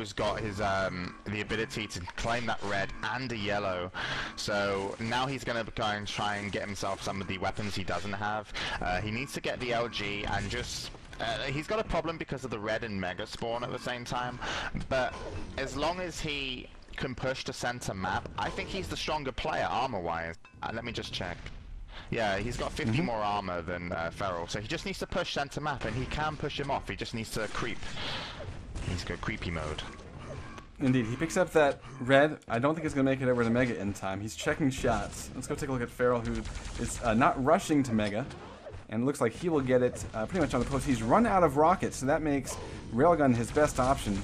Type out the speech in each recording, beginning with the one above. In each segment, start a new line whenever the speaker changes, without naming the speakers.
Stywoo's got his the ability to claim that red and a yellow, so now he's going to go and try and get himself some of the weapons he doesn't have. He needs to get the LG and just he's got a problem because of the red and mega spawn at the same time, but as long as he can push to center map, I think he's the stronger player armor wise. Let me just check. Yeah, he's got 50 more armor than Feral, so he just needs to push center map, and he can push him off. He just needs to creep. He's got creepy mode.
Indeed, he picks up that red. I don't think he's going to make it over to Mega in time. He's checking shots. Let's go take a look at Feral, who is not rushing to Mega, and it looks like he will get it pretty much on the post. He's run out of rockets, so that makes Railgun his best option.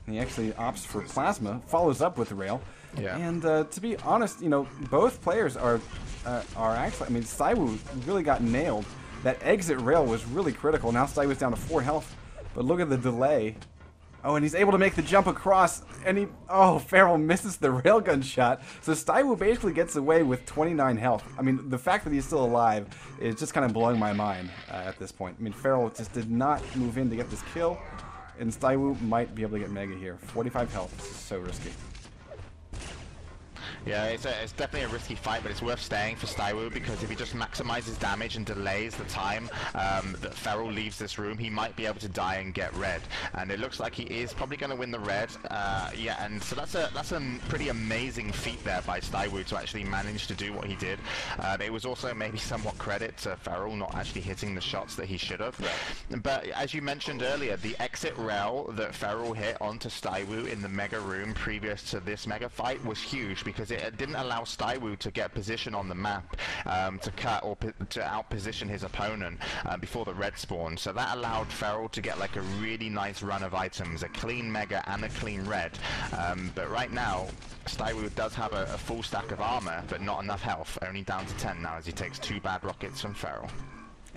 And he actually opts for Plasma, follows up with the Rail.
Yeah.
And to be honest, you know, both players are actually, I mean, Stywoo really got nailed. That exit rail was really critical. Now Stywoo's down to 4 health, but look at the delay. Oh, and he's able to make the jump across, and Feral misses the railgun shot. So Stywoo basically gets away with 29 health. I mean, the fact that he's still alive is just kind of blowing my mind at this point. I mean, Feral just did not move in to get this kill, and Stywoo might be able to get Mega here. 45 health, this is so risky.
Yeah, it's definitely a risky fight, but it's worth staying for Stywoo, because if he just maximizes damage and delays the time that Feral leaves this room, he might be able to die and get red. And it looks like he is probably going to win the red. Yeah, and so that's a pretty amazing feat there by Stywoo to actually manage to do what he did. It was also maybe somewhat credit to Feral not actually hitting the shots that he should have. Right. But as you mentioned earlier, the exit rail that Feral hit onto Stywoo in the Mega room previous to this Mega fight was huge, because it didn't allow Stywoo to get position on the map to cut or to outposition his opponent before the red spawn. So that allowed Feral to get like a really nice run of items, a clean Mega and a clean red. But right now, Stywoo does have a full stack of armor, but not enough health, only down to 10 now as he takes 2 bad rockets from Feral.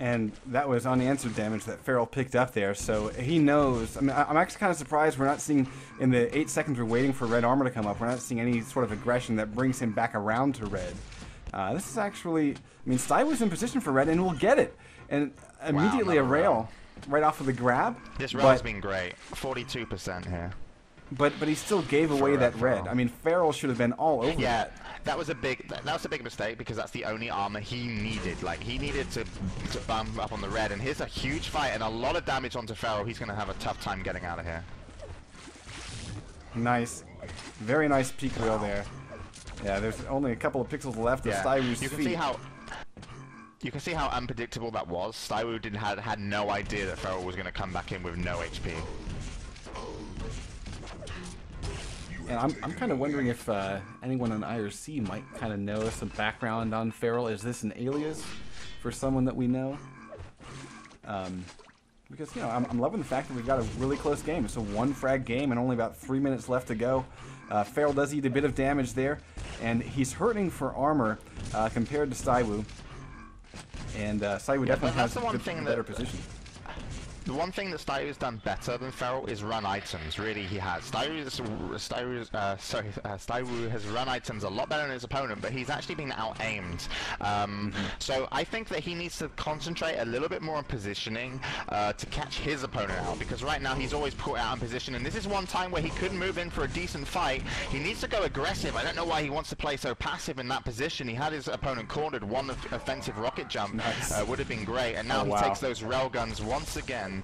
And that was unanswered damage that Feral picked up there, so he knows. I mean, I'm actually kind of surprised we're not seeing, in the 8 seconds we're waiting for red armor to come up, we're not seeing any sort of aggression that brings him back around to red. This is actually, I mean, Stywoo's in position for red and will get it. And immediately a rail right off of the grab.
This rail's been great, 42% here.
But he still gave away that red. I mean, Feral should have been all over that.
That was a big mistake, because that's the only armor he needed. Like, he needed to bump up on the red, and here's a huge fight and a lot of damage onto Feral. He's going to have a tough time getting out of here.
Nice. Very nice peek wheel there. Yeah, there's only a couple of pixels left of Stywoo's feet.
You can see how unpredictable that was. Stywoo had no idea that Feral was going to come back in with no HP.
And I'm kind of wondering if anyone on IRC might kind of know some background on Feral. Is this an alias for someone that we know? Because, you know, I'm loving the fact that we've got a really close game. It's a 1-frag game and only about 3 minutes left to go. Feral does eat a bit of damage there, and he's hurting for armor compared to Stywoo. And Stywoo definitely has a better position.
The one thing that Stywoo has done better than Feral is run items. Really, he has. Stywoo has run items a lot better than his opponent, but he's actually been out-aimed. So I think that he needs to concentrate a little bit more on positioning to catch his opponent out, because right now he's always put out in position, and this is one time where he could move in for a decent fight. He needs to go aggressive. I don't know why he wants to play so passive in that position. He had his opponent cornered. One offensive rocket jump would have been great, and now he takes those railguns once again.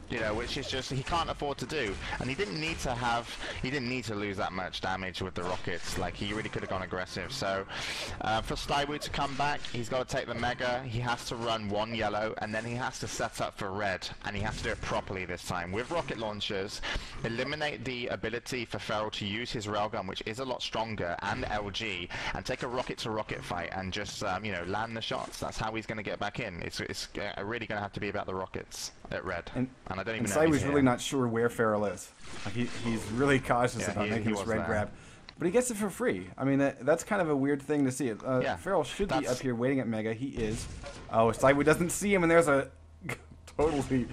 You know, which is just, he can't afford to do, and he didn't need to lose that much damage with the rockets. Like, he really could have gone aggressive. So for Stywoo to come back, he's got to take the Mega, he has to run 1 yellow, and then he has to set up for red, and he has to do it properly this time with rocket launchers, eliminate the ability for Feral to use his railgun, which is a lot stronger, and LG, and take a rocket to rocket fight and just you know, land the shots. That's how he's going to get back in. It's really going to have to be about the rockets at red. And I don't even know.
Stywoo's really not sure where Feral is. Like, he's really cautious about making this red grab. But he gets it for free. I mean, that's kind of a weird thing to see. Feral should be up here waiting at Mega. He is. Oh, Stywoo doesn't see him, and there's a totally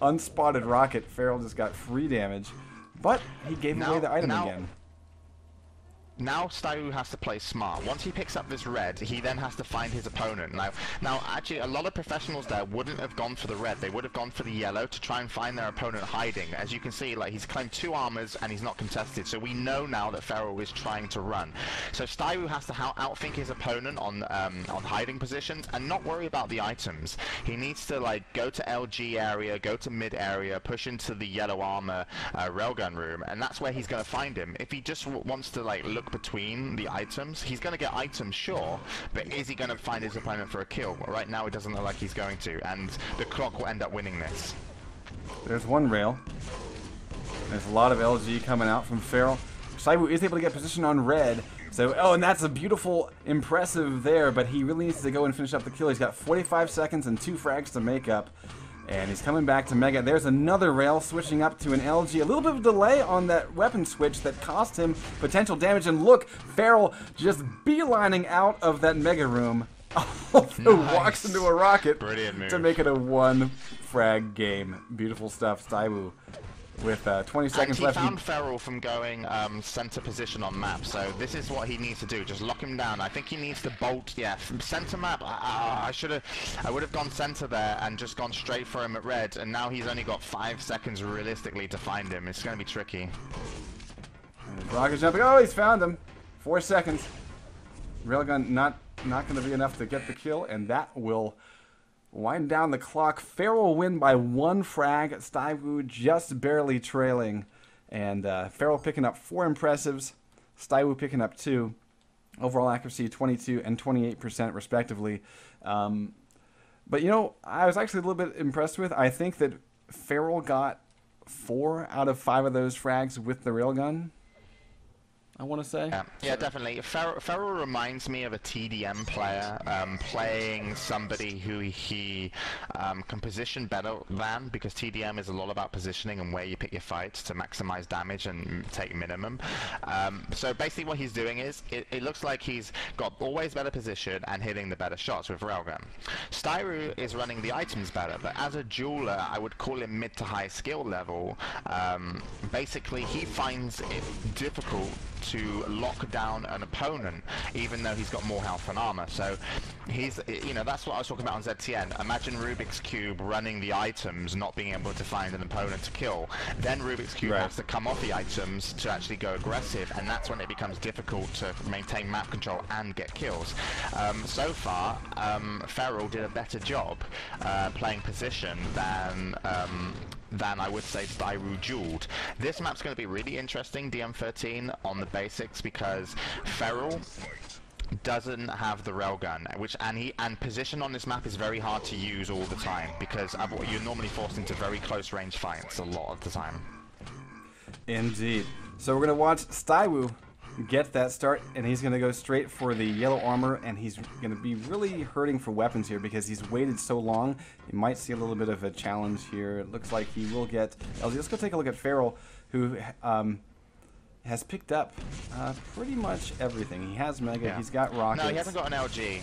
unspotted rocket. Feral just got free damage. But he gave away the item again.
now Styroo has to play smart. Once he picks up this red, he then has to find his opponent. Now, actually, a lot of professionals there wouldn't have gone for the red. They would have gone for the yellow to try and find their opponent hiding. As you can see, like, he's claimed 2 armors and he's not contested. So we know now that Feral is trying to run. So Styroo has to outthink his opponent on hiding positions and not worry about the items. He needs to, like, go to LG area, go to mid area, push into the yellow armor railgun room, and that's where he's going to find him. If he just wants to, like, look between the items, he's going to get items, sure, but is he going to find his opponent for a kill? Well, right now it doesn't look like he's going to, and the clock will end up winning this.
There's one rail. There's a lot of LG coming out from Feral. Saibu is able to get position on red. So, oh, and that's a beautiful, impressive there, but he really needs to go and finish up the kill. He's got 45 seconds and 2 frags to make up. And he's coming back to Mega. There's another rail switching up to an LG. A little bit of delay on that weapon switch that cost him potential damage. And look, Feral just beelining out of that Mega room. Also walks into a rocket to make it a 1 frag game. Beautiful stuff, Staiwu. With 20 seconds left.
He found Feral from going center position on map, so this is what he needs to do. Just lock him down. I think he needs to bolt. Yeah, from center map. I would have gone center there and just gone straight for him at red. And now he's only got 5 seconds realistically to find him. It's going to be tricky.
And rocket jumping. Oh, he's found him. 4 seconds. Railgun not going to be enough to get the kill, and that will wind down the clock. Feral will win by 1 frag. Staiwu just barely trailing. And Feral picking up 4 impressives. Staiwu picking up 2. Overall accuracy 22 and 28% respectively. But you know, I was actually a little bit impressed with. I think that Feral got 4 out of 5 of those frags with the railgun, I want to say.
Yeah, definitely. Feral reminds me of a TDM player playing somebody who he can position better than, because TDM is a lot about positioning and where you pick your fights to maximize damage and take minimum. So basically what he's doing is, it looks like he's got always better position and hitting the better shots with railgun. Styroo is running the items better, but as a jeweler, I would call him mid to high skill level. Basically, he finds it difficult to lock down an opponent, even though he's got more health and armor. So he's, you know, that's what I was talking about on ZTN. Imagine Rubik's Cube running the items, not being able to find an opponent to kill. Then Rubik's Cube has to come off the items to actually go aggressive, and that's when it becomes difficult to maintain map control and get kills. So far, Feral did a better job playing position than I would say Styroo dueled. This map's going to be really interesting, DM13, on the basics, because Feral doesn't have the railgun, and position on this map is very hard to use all the time, because you're normally forced into very close range fights a lot of the time.
Indeed. So we're going to watch Styroo get that start, and he's going to go straight for the yellow armor, and he's going to be really hurting for weapons here because he's waited so long. You might see a little bit of a challenge here. It looks like he will get LG. Let's go take a look at Feral, who has picked up pretty much everything. He has Mega, he's got rockets.
No, he hasn't got an LG.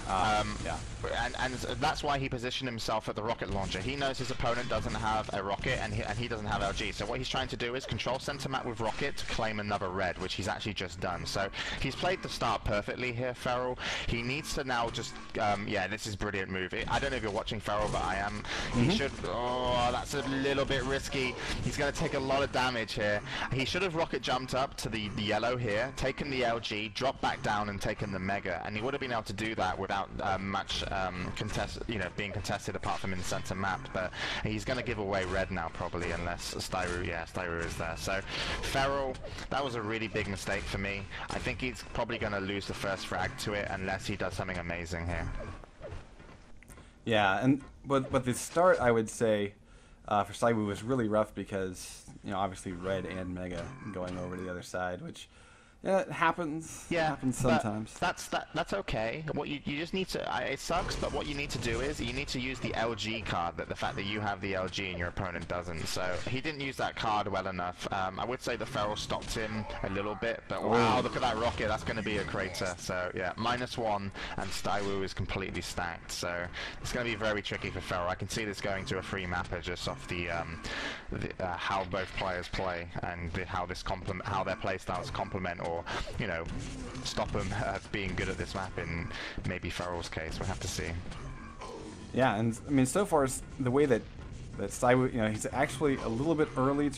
And that's why he positioned himself at the rocket launcher. He knows his opponent doesn't have a rocket, and he doesn't have LG. So what he's trying to do is control center map with rocket to claim another red, which he's actually just done. So he's played the start perfectly here, Feral. He needs to now just, yeah, this is a brilliant move. I don't know if you're watching Feral, but I am. He should, oh, that's a little bit risky. He's going to take a lot of damage here. He should have rocket jumped up to the yellow here, taken the LG, dropped back down, and taken the Mega, and he would have been able to do that without much being contested apart from in the center map. But he's going to give away red now probably, unless Styroo is there. So Feral, that was a really big mistake for me. I think he's probably going to lose the first frag to it unless he does something amazing here.
Yeah, but the start, I would say, for Styroo was really rough because, you know, obviously red and Mega going over to the other side, which, yeah, it happens. Yeah, it happens sometimes.
That's okay. What you just need to, it sucks, but what you need to do is you need to use the LG card. The fact that you have the LG and your opponent doesn't. So he didn't use that card well enough. I would say the Feral stopped him a little bit, but wow, look at that rocket. That's going to be a crater. So yeah, -1, and Styroo is completely stacked. So it's going to be very tricky for Feral. I can see this going to a free mapper just off the how both players play and how their playstyles complement or or, you know, stop him being good at this map in maybe Feral's case. We'll have to see.
Yeah, and I mean, so far the way that Saiwu, you know, he's actually a little bit early